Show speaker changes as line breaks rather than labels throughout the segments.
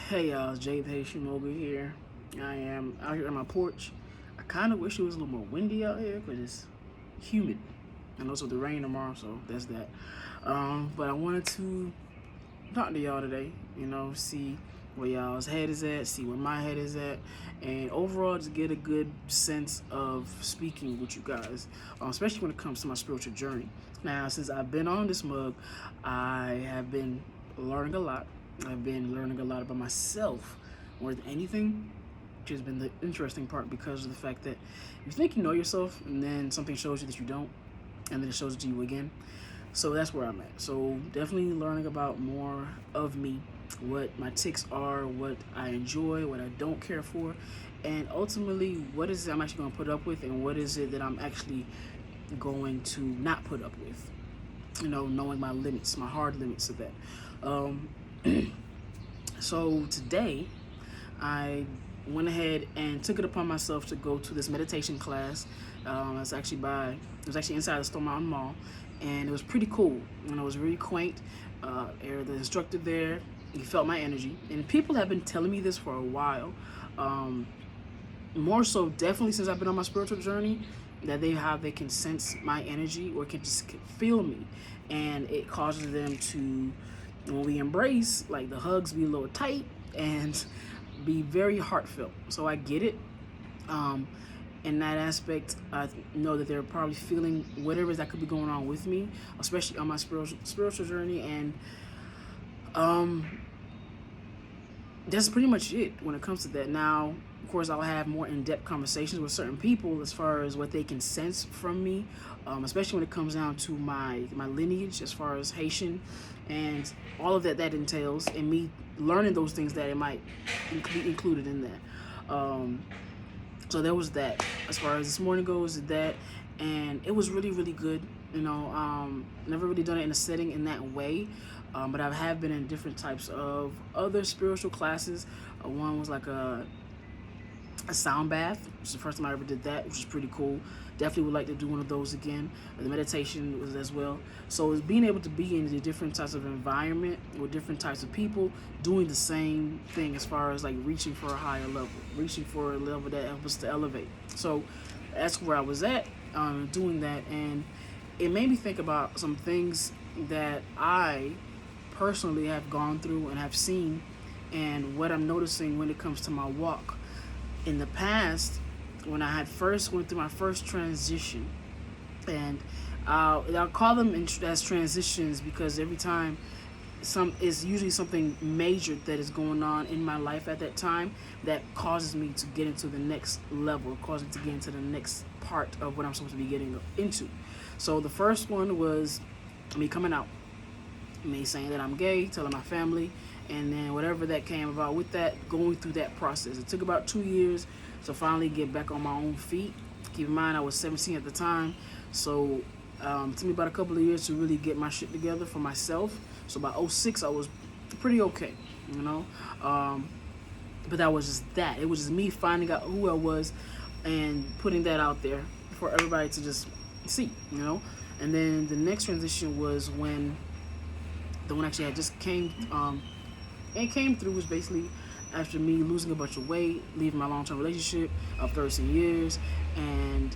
Hey y'all, it's Jay the Haitian over here. I am out here on my porch. I kind of wish it was a little more windy out here because it's humid. I know it's with the rain tomorrow, so that's that. But I wanted to talk to y'all today, see where y'all's head is at, see where my head is at, and overall just get a good sense of speaking with you guys, especially when it comes to my spiritual journey. Now, since I've been on this mug, I have been learning a lot. I've been learning a lot about myself more than anything, which has been the interesting part because of the fact that you think you know yourself and then something shows you that you don't, and then it shows it to you again. So that's where I'm at. So definitely learning about more of me, what my tics are, what I enjoy, what I don't care for, and ultimately what is it I'm actually going to put up with and what is it that I'm actually going to not put up with. Knowing my limits, my hard limits of that. So today I went ahead and took it upon myself to go to this meditation class. It was actually inside the Stone Mountain Mall, and it was pretty cool. It was really quaint. The instructor there, he felt my energy, and people have been telling me this for a while. More so, definitely since I've been on my spiritual journey, that they can sense my energy or can just feel me, and it causes them to, when we embrace, like the hugs be a little tight and be very heartfelt. So I get it. In that aspect, I know that they're probably feeling whatever that could be going on with me, especially on my spiritual journey, and that's pretty much it when it comes to that. Now, of course, I'll have more in-depth conversations with certain people as far as what they can sense from me, especially when it comes down to my lineage as far as Haitian and all of that entails, and me learning those things that it might be included in that. So there was that. As far as this morning goes, that, and it was really, really good. Never really done it in a setting in that way, but I have been in different types of other spiritual classes. One was like a sound bath. It was the first time I ever did that, which was pretty cool. Definitely would like to do one of those again. The meditation was as well. So it's being able to be in the different types of environment with different types of people doing the same thing as far as like reaching for a higher level, reaching for a level that helps us to elevate. So that's where I was at doing that, and it made me think about some things that I personally have gone through and have seen, and what I'm noticing when it comes to my walk. In the past, when I had first went through my first transition, and I'll call them as transitions because every time it's usually something major that is going on in my life at that time that causes me to get into the next level, causes me to get into the next part of what I'm supposed to be getting into. So the first one was me coming out, me saying that I'm gay, telling my family, and then whatever that came about with that, going through that process. It took about 2 years to finally get back on my own feet. Keep in mind, I was 17 at the time, so it took me about a couple of years to really get my shit together for myself. So by 06, I was pretty okay, but that was just that. It was just me finding out who I was and putting that out there for everybody to just see, And then the next transition was when the one actually I just came through was basically after me losing a bunch of weight, leaving my long-term relationship of 13 years, and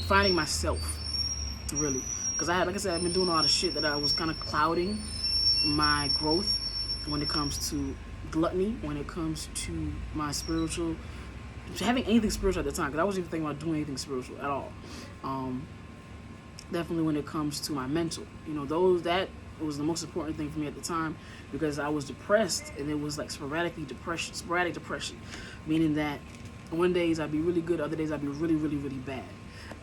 finding myself, really. Because I've been doing a lot of shit that I was kind of clouding my growth when it comes to gluttony, when it comes to my spiritual, having anything spiritual at the time, because I wasn't even thinking about doing anything spiritual at all. Definitely when it comes to my mental, that was the most important thing for me at the time, because I was depressed, and it was like sporadic depression, meaning that one days I'd be really good, other days I'd be really, really, really bad.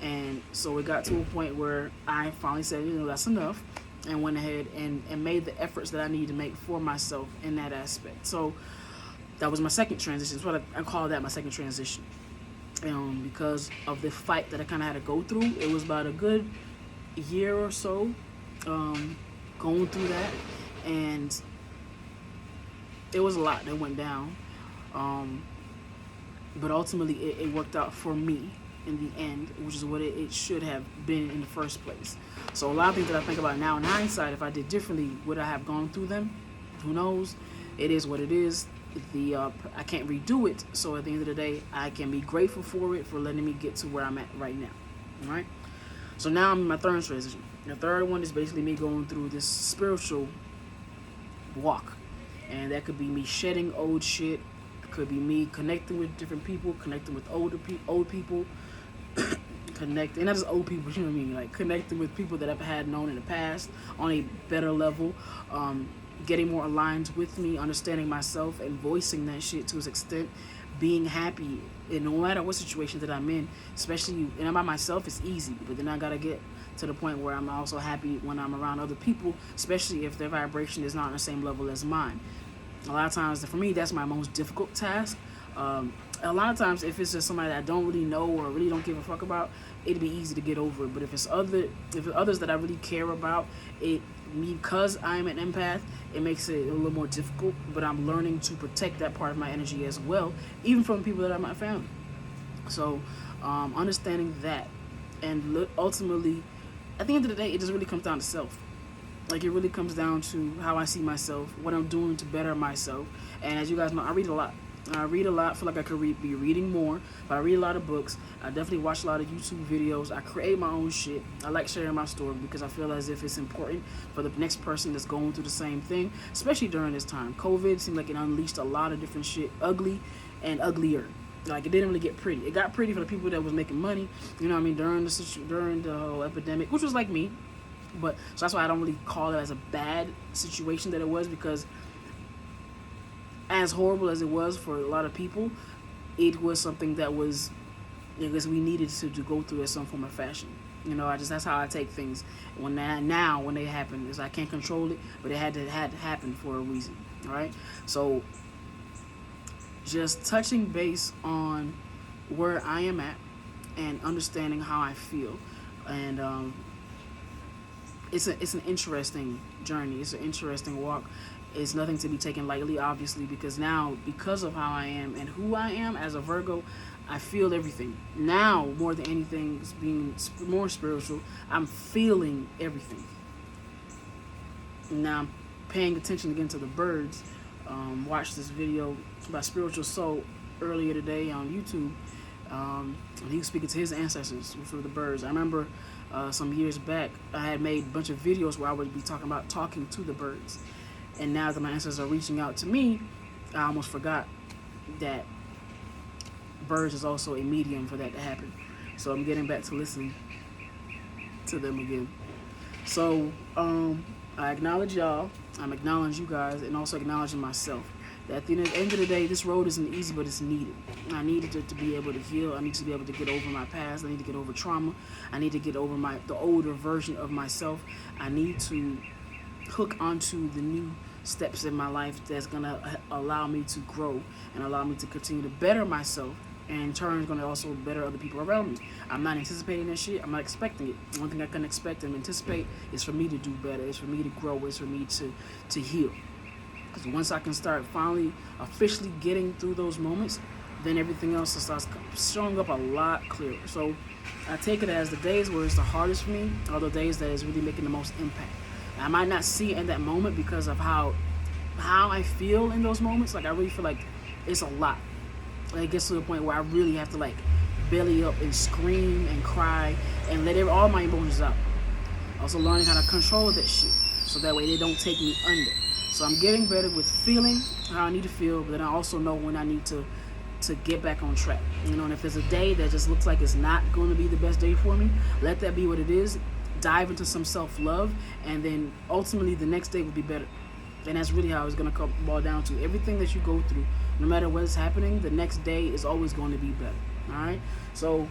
And so it got to a point where I finally said, that's enough, and went ahead and made the efforts that I needed to make for myself in that aspect. So that was my second transition. That's what I call that, my second transition. Because of the fight that I kind of had to go through. It was about a good year or so going through that, and it was a lot that went down, but ultimately it worked out for me in the end, which is what it should have been in the first place. So a lot of things that I think about now in hindsight, if I did differently, would I have gone through them? Who knows? It is what it is. I can't redo it. So at the end of the day, I can be grateful for it, for letting me get to where I'm at right now. All right. So now I'm in my third transition. The third one is basically me going through this spiritual walk, and that could be me shedding old shit. It could be me connecting with different people, connecting with old people, connecting, not just old people, you know what I mean, like connecting with people that I've had known in the past on a better level, getting more aligned with me, understanding myself and voicing that shit to its extent, being happy in no matter what situation that I'm in, especially, and I'm by myself, it's easy, but then I gotta get to the point where I'm also happy when I'm around other people, especially if their vibration is not on the same level as mine. A lot of times, for me, that's my most difficult task. A lot of times, if it's just somebody that I don't really know or really don't give a fuck about, it'd be easy to get over it. But if it's others that I really care about, because I'm an empath, it makes it a little more difficult. But I'm learning to protect that part of my energy as well, even from people that are my family. So, understanding that, and ultimately, at the end of the day, it just really comes down to self. Like, it really comes down to how I see myself, what I'm doing to better myself. And as you guys know, I read a lot. I feel like I could be reading more, but I read a lot of books. I definitely watch a lot of YouTube videos. I create my own shit. I like sharing my story because I feel as if it's important for the next person that's going through the same thing, especially during this time. COVID seemed like it unleashed a lot of different shit, ugly and uglier. Like, it didn't really get pretty. It got pretty for the people that was making money, you know what I mean, during the whole epidemic, which was like me. But so that's why I don't really call it as a bad situation that it was, because as horrible as it was for a lot of people, it was something that was, I guess, we needed to go through in some form of fashion. You know, that's how I take things. When they happen, is I can't control it, but it had to happen for a reason. All right. So just touching base on where I am at and understanding how I feel, and it's an interesting journey. It's an interesting walk. It's nothing to be taken lightly, obviously, because now, because of how I am and who I am as a Virgo, I feel everything. Now, more than anything, being more spiritual, I'm feeling everything. Now, I'm paying attention again to the birds. Watched this video about Spiritual Soul earlier today on YouTube. He was speaking to his ancestors, which were the birds. I remember some years back, I had made a bunch of videos where I would be talking to the birds. And now that my ancestors are reaching out to me, I almost forgot that birds is also a medium for that to happen. So I'm getting back to listening to them again. So I acknowledge y'all. I'm acknowledging you guys, and also acknowledging myself. That at the end of the day, this road isn't easy, but it's needed. I needed to be able to heal. I need to be able to get over my past. I need to get over trauma. I need to get over the older version of myself. I need to hook onto the new steps in my life that's going to allow me to grow and allow me to continue to better myself, and in turn is going to also better other people around me. I'm not anticipating that shit. I'm not expecting it. One thing I can expect and anticipate is for me to do better. It's for me to grow. It's for me to heal. Because once I can start finally officially getting through those moments, then everything else starts showing up a lot clearer. So I take it as the days where it's the hardest for me are the days that is really making the most impact. I might not see it in that moment because of how I feel in those moments. Like, I really feel like it's a lot. Like, it gets to the point where I really have to, like, belly up and scream and cry and let all my emotions out. Also learning how to control that shit so that way they don't take me under. So I'm getting better with feeling how I need to feel, but then I also know when I need to get back on track. You know, and if there's a day that just looks like it's not going to be the best day for me, let that be what it is. Dive into some self-love, and then ultimately the next day will be better. And that's really how it's going to come boil down to. Everything that you go through, no matter what's happening, the next day is always going to be better. All right? So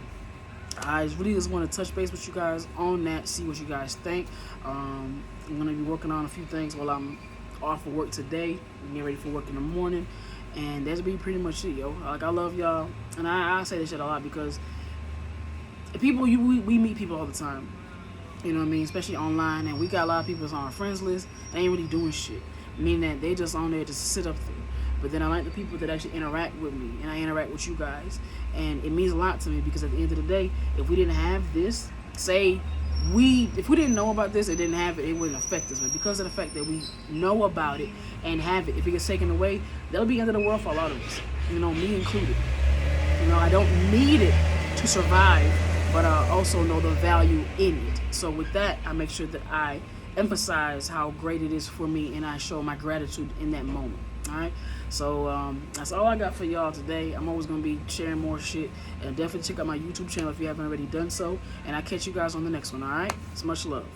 I really just want to touch base with you guys on that, see what you guys think. I'm going to be working on a few things while I'm off of work today, and get ready for work in the morning. And that's be pretty much it, yo. Like, I love y'all. And I say this shit a lot because we meet people all the time. You know what I mean? Especially online. And we got a lot of people that's on our friends list. They ain't really doing shit. Meaning that they just on there to sit up there. But then I like the people that actually interact with me. And I interact with you guys. And it means a lot to me because at the end of the day, if we didn't have this, say if we didn't know about this and didn't have it, it wouldn't affect us. But because of the fact that we know about it and have it, if it gets taken away, that'll be the end of the world for a lot of us. Me included. I don't need it to survive, but I also know the value in it. So with that, I make sure that I emphasize how great it is for me, and I show my gratitude in that moment. All right, so that's all I got for y'all today. I'm always gonna be sharing more shit, and definitely check out my YouTube channel if you haven't already done so. And I'll catch you guys on the next one. All right, so much love.